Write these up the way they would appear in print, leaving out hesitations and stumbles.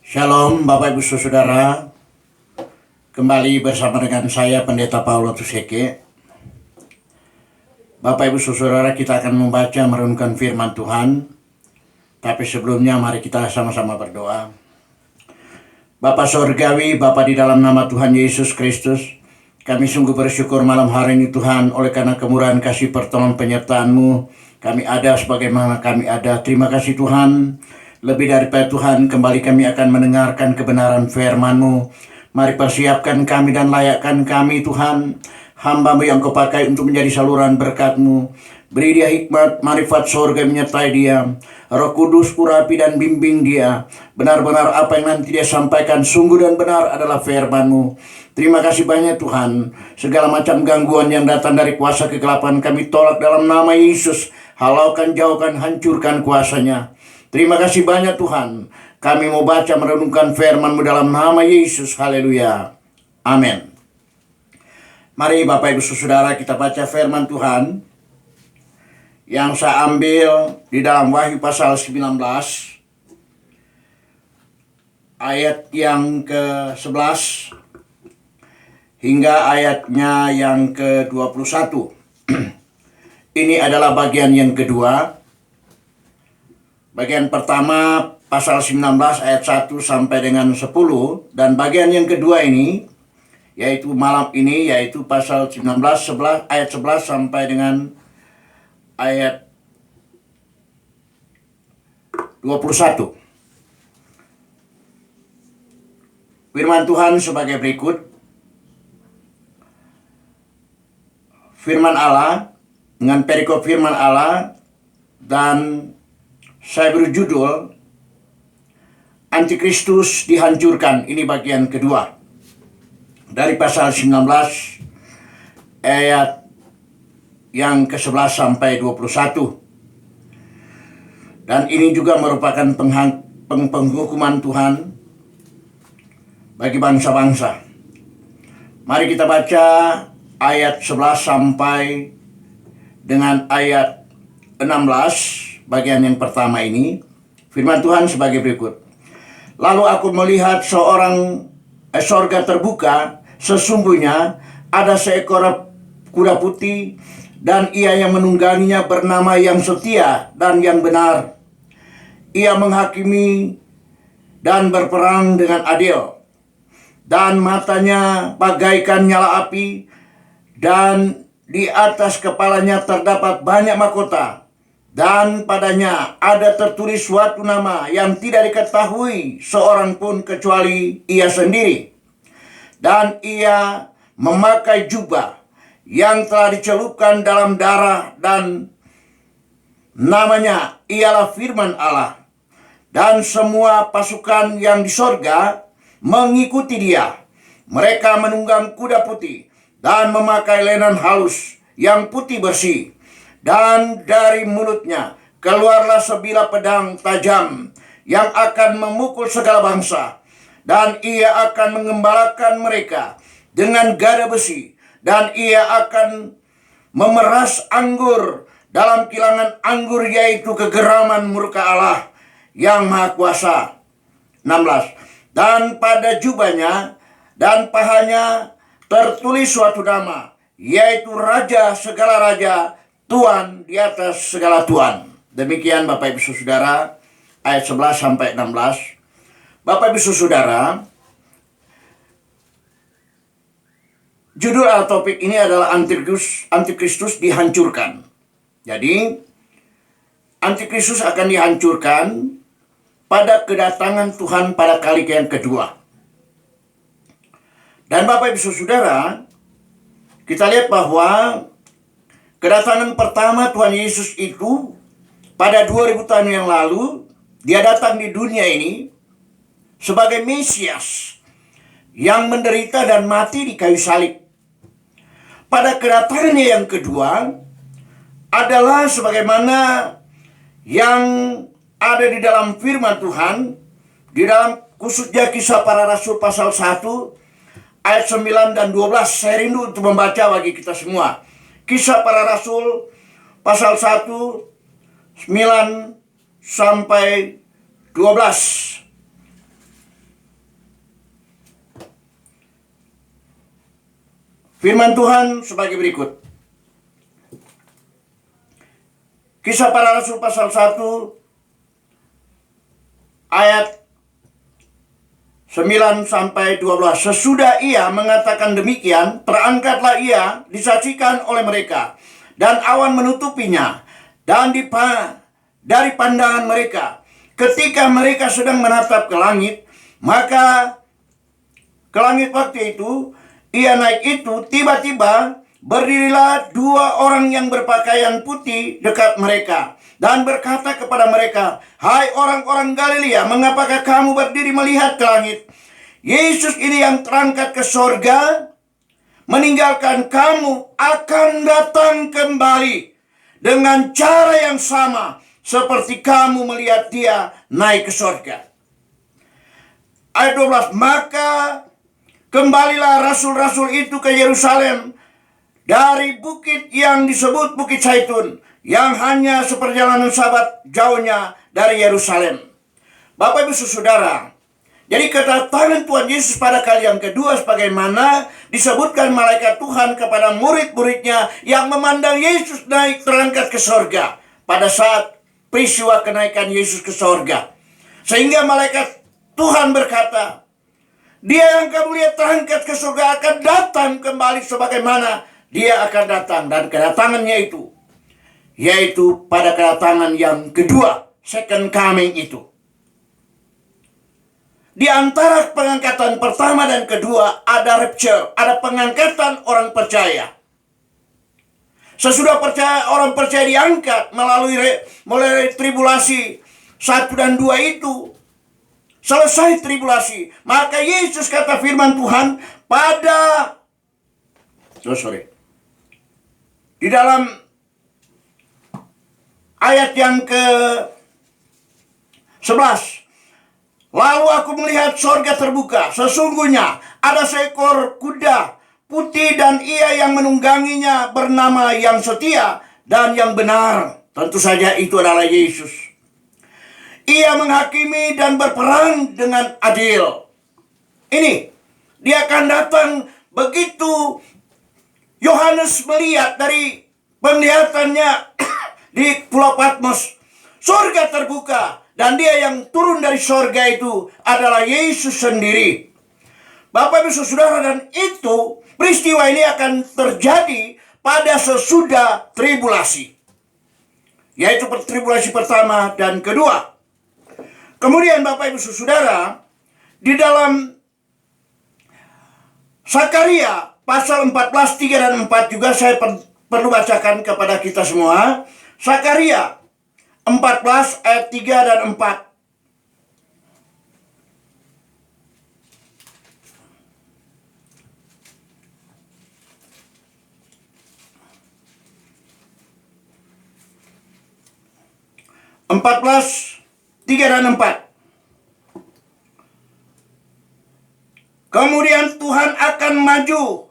Shalom Bapak Ibu Saudara, kembali bersama dengan saya Pendeta Paulo Tuseke. Bapak Ibu Saudara, kita akan membaca merenungkan firman Tuhan. Tapi sebelumnya mari kita sama-sama berdoa. Bapa Sorgawi, Bapa di dalam nama Tuhan Yesus Kristus, kami sungguh bersyukur malam hari ini Tuhan, oleh karena kemurahan kasih pertolongan penyertaan-Mu, kami ada sebagaimana kami ada. Terima kasih Tuhan. Lebih daripada Tuhan, kembali kami akan mendengarkan kebenaran firman-Mu. Mari persiapkan kami dan layakkan kami Tuhan, hamba-Mu yang Kau pakai untuk menjadi saluran berkat-Mu. Beri dia hikmat, marifat sorga menyertai dia. Roh Kudus urapi dan bimbing dia. Benar-benar apa yang nanti dia sampaikan sungguh dan benar adalah firman-Mu. Terima kasih banyak Tuhan. Segala macam gangguan yang datang dari kuasa kegelapan kami tolak dalam nama Yesus. Halaukan, jauhkan, hancurkan kuasanya. Terima kasih banyak Tuhan. Kami mau baca merenungkan firman-Mu dalam nama Yesus. Haleluya. Amin. Mari Bapak Ibu Saudara, kita baca firman Tuhan yang saya ambil di dalam Wahyu pasal 19 ayat yang ke-11 hingga ayatnya yang ke-21. Ini adalah bagian yang kedua. Bagian pertama pasal 19 ayat 1 sampai dengan 10, dan bagian yang kedua ini yaitu malam ini yaitu pasal 19 ayat 11 sampai dengan ayat 21. Firman Tuhan sebagai berikut. Firman Allah dengan perikop firman Allah, dan saya berjudul Antikristus dihancurkan. Ini bagian kedua dari pasal 19 ayat yang ke-11 sampai 21. Dan ini juga merupakan penghukuman Tuhan bagi bangsa-bangsa. Mari kita baca ayat 11 sampai dengan ayat 16. Bagian yang pertama ini, firman Tuhan sebagai berikut. Lalu aku melihat sorga terbuka, sesungguhnya ada seekor kuda putih, dan ia yang menungganginya bernama Yang Setia dan Yang Benar. Ia menghakimi dan berperang dengan adil, dan matanya bagaikan nyala api, dan di atas kepalanya terdapat banyak mahkota. Dan padanya ada tertulis suatu nama yang tidak diketahui seorang pun kecuali ia sendiri. Dan ia memakai jubah yang telah dicelupkan dalam darah, dan namanya ialah firman Allah. Dan semua pasukan yang di sorga mengikuti dia. Mereka menunggang kuda putih dan memakai lenan halus yang putih bersih. Dan dari mulutnya keluarlah sebilah pedang tajam yang akan memukul segala bangsa. Dan ia akan mengembalakan mereka dengan gada besi. Dan ia akan memeras anggur dalam kilangan anggur, yaitu kegeraman murka Allah yang Maha Kuasa. 16. Dan pada jubahnya dan pahanya tertulis suatu nama, yaitu Raja segala raja, Tuhan di atas segala Tuhan. Demikian Bapak Ibu Saudara, ayat 11 sampai 16. Bapak Ibu Saudara, judul atau topik ini adalah Antikristus dihancurkan. Jadi, Antikristus akan dihancurkan pada kedatangan Tuhan pada kali yang kedua. Dan Bapak Ibu Saudara, kita lihat bahwa kedatangan pertama Tuhan Yesus itu pada 2000 tahun yang lalu, dia datang di dunia ini sebagai Mesias yang menderita dan mati di kayu salib. Pada kedatangannya yang kedua adalah sebagaimana yang ada di dalam firman Tuhan, di dalam khususnya Kisah Para Rasul pasal 1 ayat 9 dan 12. Saya rindu untuk membaca bagi kita semua. Kisah Para Rasul pasal 1 9 sampai 12. Firman Tuhan sebagai berikut. Kisah Para Rasul pasal 1 ayat 9 sampai 12. Sesudah ia mengatakan demikian, terangkatlah ia, disaksikan oleh mereka, dan awan menutupinya, dan dari pandangan mereka. Ketika mereka sedang menatap ke langit, maka ke langit waktu itu, ia naik itu, tiba-tiba berdirilah dua orang yang berpakaian putih dekat mereka, dan berkata kepada mereka, "Hai orang-orang Galilea, mengapakah kamu berdiri melihat ke langit? Yesus ini yang terangkat ke sorga, meninggalkan kamu, akan datang kembali dengan cara yang sama seperti kamu melihat dia naik ke sorga." Ayat 12, maka kembalilah rasul-rasul itu ke Yerusalem dari bukit yang disebut Bukit Zaitun, yang hanya seperjalanan sahabat jauhnya dari Yerusalem. Bapak Ibu Saudara, jadi kedatangan Tuhan Yesus pada kali yang kedua sebagaimana disebutkan malaikat Tuhan kepada murid-muridnya yang memandang Yesus naik terangkat ke sorga pada saat peristiwa kenaikan Yesus ke sorga. Sehingga malaikat Tuhan berkata, "Dia yang kamu lihat terangkat ke surga akan datang kembali sebagaimana dia akan datang." Dan kedatangannya itu, yaitu pada kedatangan yang kedua, second coming itu. Di antara pengangkatan pertama dan kedua ada rapture, ada pengangkatan orang percaya. Sesudah orang percaya diangkat melalui tribulasi 1 dan 2 itu, selesai tribulasi, maka Yesus kata firman Tuhan di dalam ayat yang ke-11, lalu aku melihat sorga terbuka, sesungguhnya ada seekor kuda putih dan ia yang menungganginya bernama yang setia dan yang benar. Tentu saja itu adalah Yesus. Ia menghakimi dan berperang dengan adil. Ini, dia akan datang begitu Yohanes melihat dari penglihatannya di Pulau Patmos. Surga terbuka dan dia yang turun dari surga itu adalah Yesus sendiri. Bapak Ibu Saudara, dan itu peristiwa ini akan terjadi pada sesudah tribulasi. Yaitu tribulasi pertama dan kedua. Kemudian Bapak Ibu Saudara, di dalam Zakaria pasal 14, 3 dan 4 juga saya perlu bacakan kepada kita semua. Zakaria 14 ayat 3 dan 4. Tiga dan 4. Kemudian Tuhan akan maju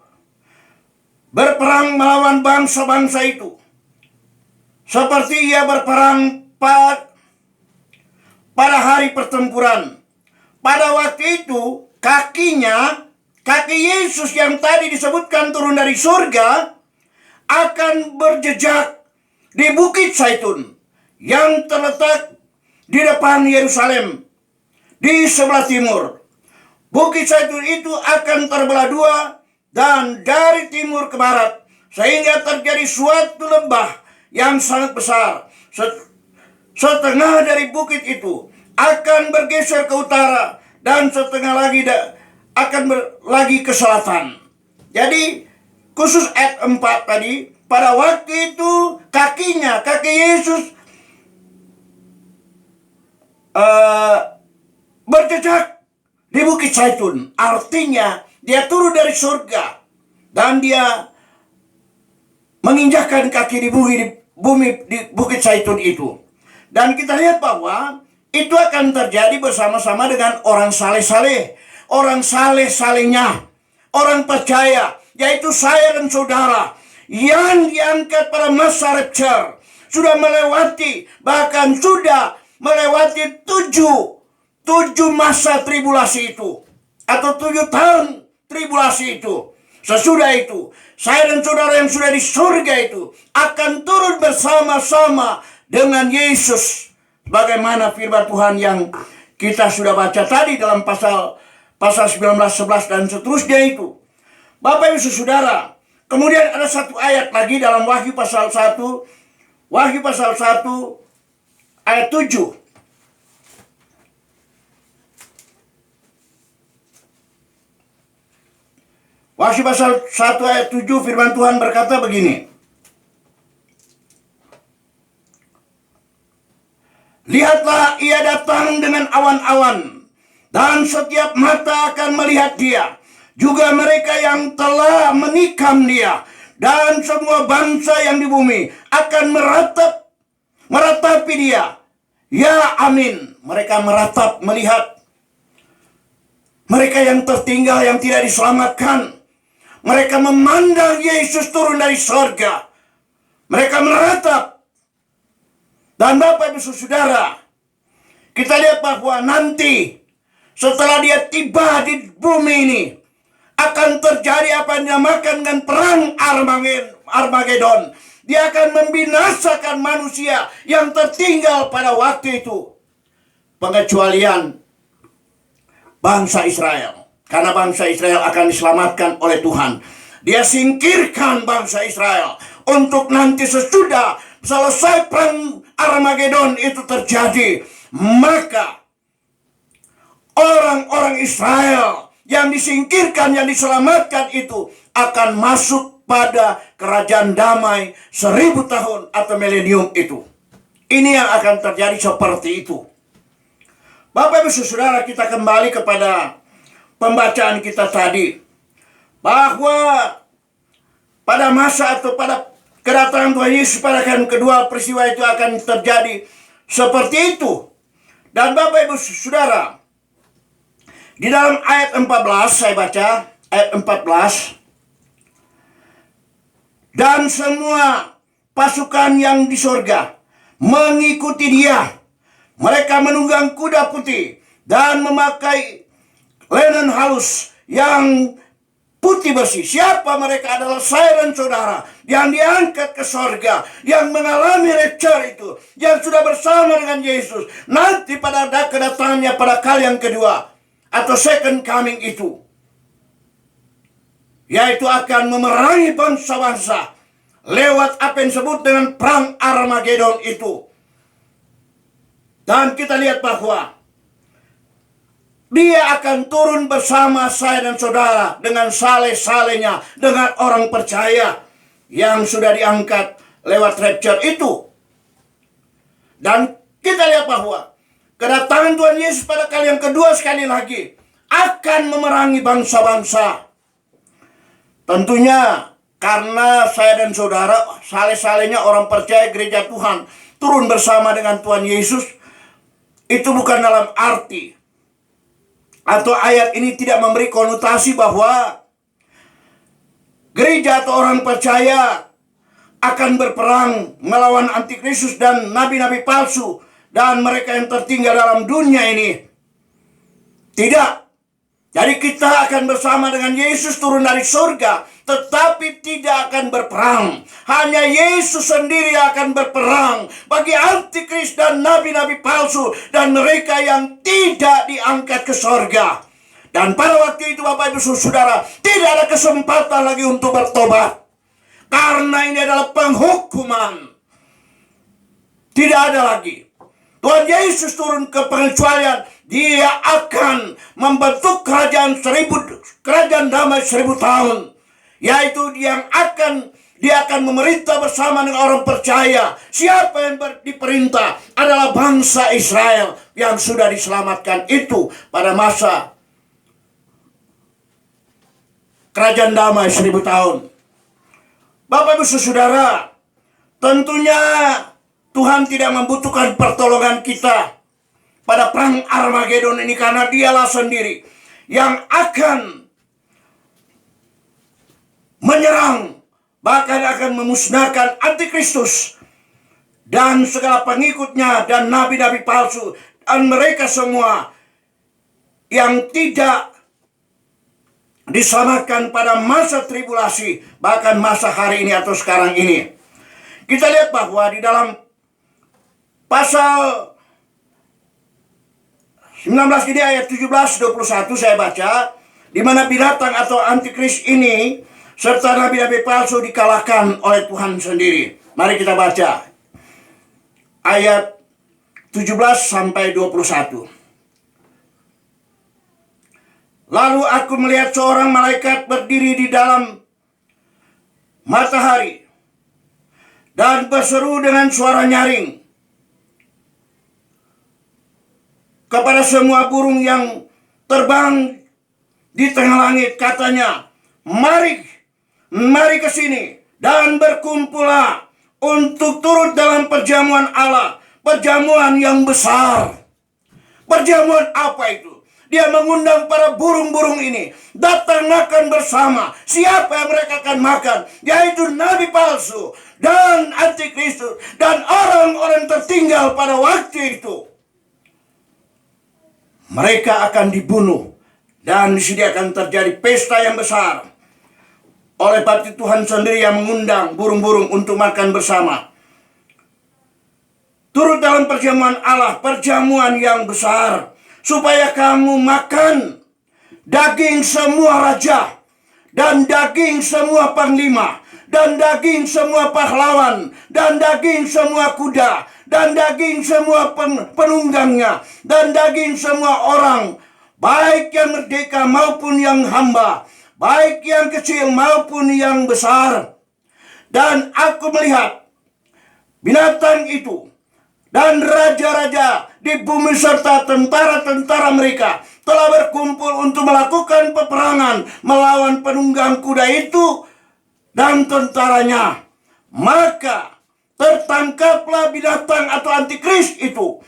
berperang melawan bangsa-bangsa itu, seperti ia berperang pada hari pertempuran. Pada waktu itu kaki Yesus yang tadi disebutkan turun dari surga akan berjejak di Bukit Zaitun yang terletak di depan Yerusalem di sebelah timur. Bukit Zaitun itu akan terbelah dua dan dari timur ke barat, sehingga terjadi suatu lembah yang sangat besar. Setengah dari bukit itu akan bergeser ke utara dan setengah lagi akan lagi ke selatan. Jadi khusus ayat 4 tadi, pada waktu itu kaki Yesus berjejak di Bukit Zaitun. Artinya dia turun dari surga dan dia menginjakkan kaki di bumi di Bukit Zaitun itu. Dan kita lihat bahwa itu akan terjadi bersama-sama dengan orang saleh-saleh, orang saleh-salehnya, orang percaya, yaitu saya dan saudara yang diangkat pada masa rapture, sudah melewati, bahkan sudah melewati tujuh masa tribulasi itu, atau 7 tahun tribulasi itu. Sesudah itu, saya dan saudara yang sudah di surga itu akan turun bersama-sama dengan Yesus. Bagaimana firman Tuhan yang kita sudah baca tadi dalam pasal 19, 11 dan seterusnya itu. Bapak Ibu Saudara, kemudian ada satu ayat lagi dalam Wahyu pasal 1. Wahyu pasal 1 ayat 7. Wahyu pasal 1 ayat 7 firman Tuhan berkata begini. Lihatlah, ia datang dengan awan-awan, dan setiap mata akan melihat dia, juga mereka yang telah menikam dia, dan semua bangsa yang di bumi akan meratapi dia. Ya amin, mereka meratap melihat. Mereka yang tertinggal, yang tidak diselamatkan, mereka memandang Yesus turun dari sorga. Mereka meratap. Dan Bapak Ibu Saudara, kita lihat bahwa nanti setelah dia tiba di bumi ini, akan terjadi apa yang dinamakan dengan perang Armageddon. Dia akan membinasakan manusia yang tertinggal pada waktu itu. Pengecualian bangsa Israel. Karena bangsa Israel akan diselamatkan oleh Tuhan. Dia singkirkan bangsa Israel. Untuk nanti sesudah selesai perang Armageddon itu terjadi, maka orang-orang Israel yang disingkirkan, yang diselamatkan itu akan masuk pada kerajaan damai 1000 tahun atau milenium itu. Ini yang akan terjadi seperti itu. Bapak Ibu Saudara, kita kembali kepada pembacaan kita tadi, bahwa pada masa atau pada kedatangan Tuhan Yesus pada kali kedua, peristiwa itu akan terjadi seperti itu. Dan Bapak Ibu Saudara, di dalam ayat 14 saya baca, ayat 14. Dan semua pasukan yang di sorga mengikuti dia. Mereka menunggang kuda putih dan memakai linen halus yang putih bersih. Siapa mereka? Adalah saya dan saudara yang diangkat ke sorga, yang mengalami rapture itu, yang sudah bersama dengan Yesus. Nanti pada kedatangannya pada kali yang kedua atau second coming itu, yaitu akan memerangi bangsa-bangsa lewat apa yang disebut dengan perang Armageddon itu. Dan kita lihat bahwa dia akan turun bersama saya dan saudara dengan saleh-salehnya, dengan orang percaya yang sudah diangkat lewat rapture itu. Dan kita lihat bahwa kedatangan Tuhan Yesus pada kali yang kedua sekali lagi akan memerangi bangsa-bangsa. Tentunya karena saya dan saudara, saleh-salehnya orang percaya gereja Tuhan, turun bersama dengan Tuhan Yesus, itu bukan dalam arti atau ayat ini tidak memberi konotasi bahwa gereja atau orang percaya akan berperang melawan antikristus dan nabi-nabi palsu dan mereka yang tertinggal dalam dunia ini. Tidak. Jadi kita akan bersama dengan Yesus turun dari surga, tetapi tidak akan berperang. Hanya Yesus sendiri akan berperang bagi antikris dan nabi-nabi palsu dan mereka yang tidak diangkat ke surga. Dan pada waktu itu Bapak Ibu Saudara, tidak ada kesempatan lagi untuk bertobat. Karena ini adalah penghukuman. Tidak ada lagi. Tuhan Yesus turun ke pengecualian. Dia akan membentuk kerajaan damai 1000 tahun. Yaitu dia akan memerintah bersama dengan orang percaya. Siapa yang diperintah adalah bangsa Israel yang sudah diselamatkan itu pada masa kerajaan damai 1000 tahun. Bapak Ibu Saudara, tentunya Tuhan tidak membutuhkan pertolongan kita pada perang Armageddon ini, karena dialah sendiri yang akan menyerang, bahkan akan memusnahkan antikristus dan segala pengikutnya dan nabi-nabi palsu dan mereka semua yang tidak diselamatkan pada masa tribulasi, bahkan masa hari ini atau sekarang ini. Kita lihat bahwa di dalam pasal 19 ini ayat 17-21 saya baca, di mana binatang atau antikris ini serta nabi-nabi palsu dikalahkan oleh Tuhan sendiri. Mari kita baca ayat 17-21. Lalu aku melihat seorang malaikat berdiri di dalam matahari dan berseru dengan suara nyaring kepada semua burung yang terbang di tengah langit, katanya, mari ke sini dan berkumpullah untuk turut dalam perjamuan Allah, perjamuan yang besar. Perjamuan apa itu? Dia mengundang para burung-burung ini datang makan bersama. Siapa yang mereka akan makan? Yaitu nabi palsu dan antikristus dan orang-orang tertinggal pada waktu itu. Mereka akan dibunuh dan di sini akan terjadi pesta yang besar. Oleh sebab itu Tuhan sendiri yang mengundang burung-burung untuk makan bersama. Turut dalam perjamuan Allah, perjamuan yang besar, supaya kamu makan daging semua raja, dan daging semua panglima, dan daging semua pahlawan, dan daging semua kuda, dan daging semua penunggangnya, dan daging semua orang, baik yang merdeka maupun yang hamba, baik yang kecil maupun yang besar. Dan aku melihat binatang itu dan raja-raja di bumi serta tentara-tentara mereka telah berkumpul untuk melakukan peperangan melawan penunggang kuda itu dan tentaranya. Maka tertangkaplah binatang atau antikris itu,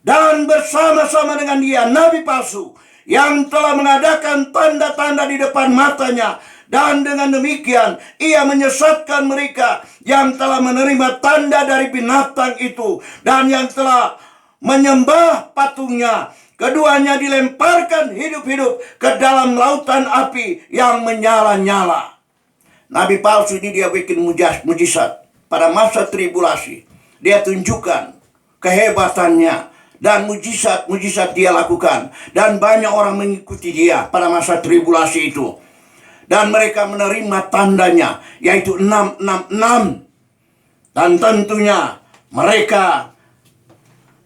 dan bersama-sama dengan dia nabi palsu yang telah mengadakan tanda-tanda di depan matanya. Dan dengan demikian ia menyesatkan mereka yang telah menerima tanda dari binatang itu dan yang telah menyembah patungnya. Keduanya dilemparkan hidup-hidup ke dalam lautan api yang menyala-nyala. Nabi palsu ini dia bikin mujizat pada masa tribulasi. Dia tunjukkan kehebatannya dan mujizat dia lakukan. Dan banyak orang mengikuti dia pada masa tribulasi itu. Dan mereka menerima tandanya, yaitu 666. Dan tentunya mereka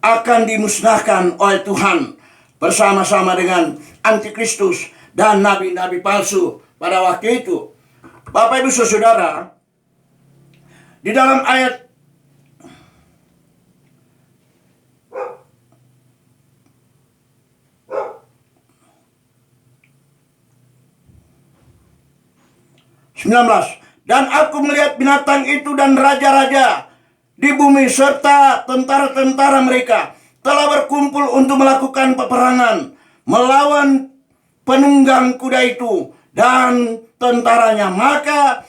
akan dimusnahkan oleh Tuhan bersama-sama dengan antikristus dan nabi-nabi palsu pada waktu itu. Bapak Ibu Saudara, di dalam ayat 19. Dan aku melihat binatang itu dan raja-raja di bumi serta tentara-tentara mereka telah berkumpul untuk melakukan peperangan melawan penunggang kuda itu dan tentaranya. Maka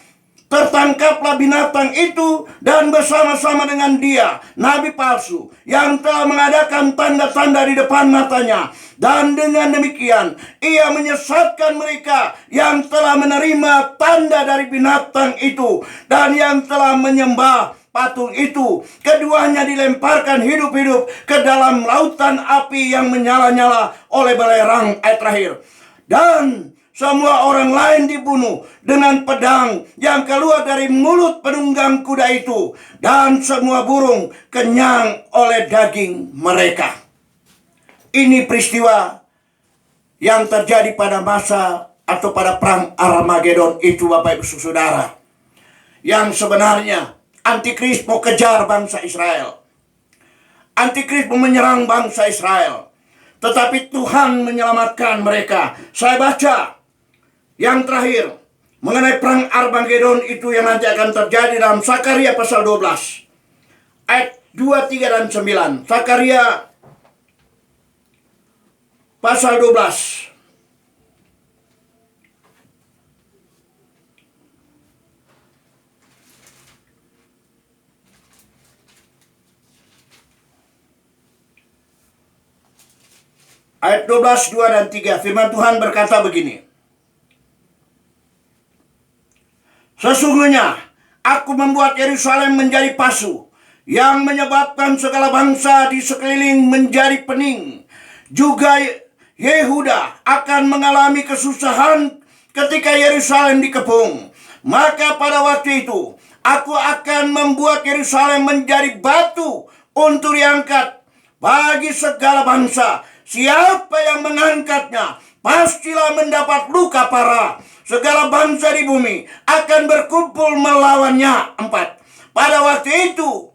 tertangkaplah binatang itu dan bersama-sama dengan dia nabi palsu yang telah mengadakan tanda-tanda di depan matanya. Dan dengan demikian ia menyesatkan mereka yang telah menerima tanda dari binatang itu dan yang telah menyembah patung itu. Keduanya dilemparkan hidup-hidup ke dalam lautan api yang menyala-nyala oleh belerang. Ayat terakhir. Dan semua orang lain dibunuh dengan pedang yang keluar dari mulut penunggang kuda itu. Dan semua burung kenyang oleh daging mereka. Ini peristiwa yang terjadi pada masa atau pada perang Armagedon itu, Bapak Ibu Saudara. Yang sebenarnya antikris mau kejar bangsa Israel. Antikris mau menyerang bangsa Israel. Tetapi Tuhan menyelamatkan mereka. Saya baca yang terakhir mengenai perang Armagedon itu yang nanti akan terjadi dalam Sakaria pasal 12. Ayat 2, 3, dan 9. Sakaria pasal 12. Ayat 12, 2 dan 3. Firman Tuhan berkata begini. Sesungguhnya aku membuat Yerusalem menjadi pasu, yang menyebabkan segala bangsa di sekeliling menjadi pening. Juga Yehuda akan mengalami kesusahan ketika Yerusalem dikepung. Maka pada waktu itu aku akan membuat Yerusalem menjadi batu untuk diangkat bagi segala bangsa. Siapa yang mengangkatnya pastilah mendapat luka parah. Segala bangsa di bumi akan berkumpul melawannya. 4. Pada waktu itu,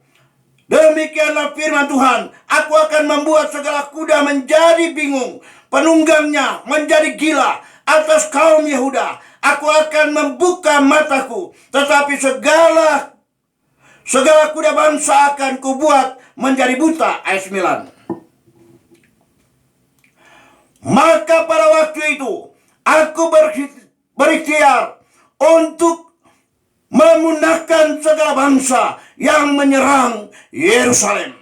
demikianlah firman Tuhan, aku akan membuat segala kuda menjadi bingung, penunggangnya menjadi gila atas kaum Yehuda. Aku akan membuka mataku, tetapi segala kuda bangsa akan kubuat menjadi buta. Ayat 9. Maka pada waktu itu aku berikhtiar untuk memunahkan segala bangsa yang menyerang Yerusalem.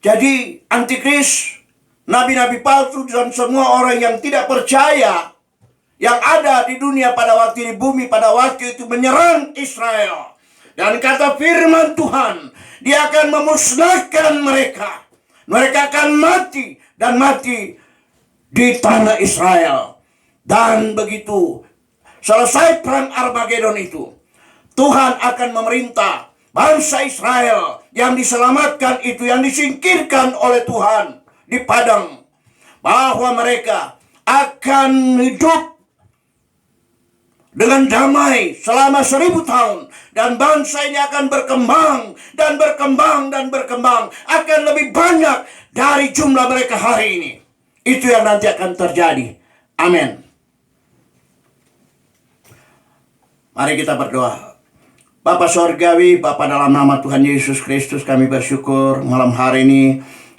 Jadi antikris, nabi-nabi palsu, dan semua orang yang tidak percaya yang ada di dunia pada waktu di bumi pada waktu itu menyerang Israel. Dan kata firman Tuhan, dia akan memusnahkan mereka. Mereka akan mati dan mati di tanah Israel. Dan begitu selesai perang Armageddon itu, Tuhan akan memerintah bangsa Israel yang diselamatkan itu, yang disingkirkan oleh Tuhan di padang, bahwa mereka akan hidup dengan damai selama 1000 tahun. Dan bangsa ini akan berkembang dan berkembang dan berkembang, akan lebih banyak dari jumlah mereka hari ini. Itu yang nanti akan terjadi. Amin. Mari kita berdoa. Bapa Sorgawi, Bapa dalam nama Tuhan Yesus Kristus, kami bersyukur malam hari ini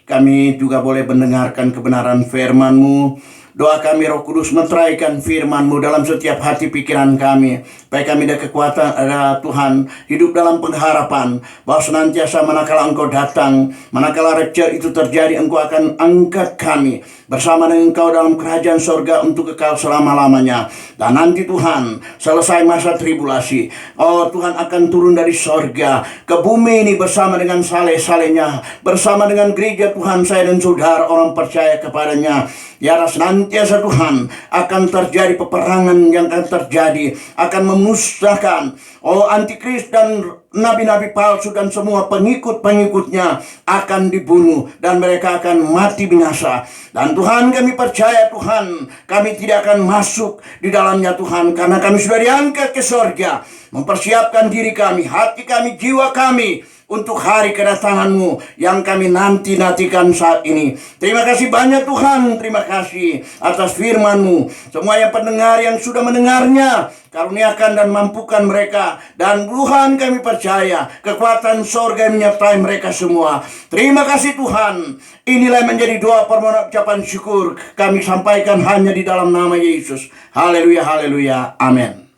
kami juga boleh mendengarkan kebenaran firman-Mu. Doa kami Roh Kudus meteraikan firman-Mu dalam setiap hati pikiran kami, supaya kami ada kekuatan, ada Tuhan, hidup dalam pengharapan bahwa senantiasa manakala Engkau datang, manakala rapture itu terjadi, Engkau akan angkat kami bersama dengan Engkau dalam kerajaan sorga untuk kekal selama-lamanya. Dan nanti Tuhan, selesai masa tribulasi, oh Tuhan akan turun dari sorga ke bumi ini bersama dengan saleh-salehnya, bersama dengan gereja Tuhan, saya dan saudara orang percaya kepadanya. Ya, senantiasa Tuhan akan terjadi peperangan yang akan terjadi, akan memusnahkan antikris dan nabi-nabi palsu, dan semua pengikut-pengikutnya akan dibunuh dan mereka akan mati binasa. Dan Tuhan, kami percaya Tuhan, kami tidak akan masuk di dalamnya Tuhan, karena kami sudah diangkat ke sorga, mempersiapkan diri kami, hati kami, jiwa kami untuk hari kedatangan-Mu yang kami nanti-nantikan saat ini. Terima kasih banyak Tuhan, terima kasih atas firman-Mu. Semua yang pendengar yang sudah mendengarnya, karuniakan dan mampukan mereka. Dan Tuhan, kami percaya kekuatan sorga menyertai mereka semua. Terima kasih Tuhan. Inilah yang menjadi doa permohonan ucapan syukur kami sampaikan hanya di dalam nama Yesus. Haleluya, haleluya, amin.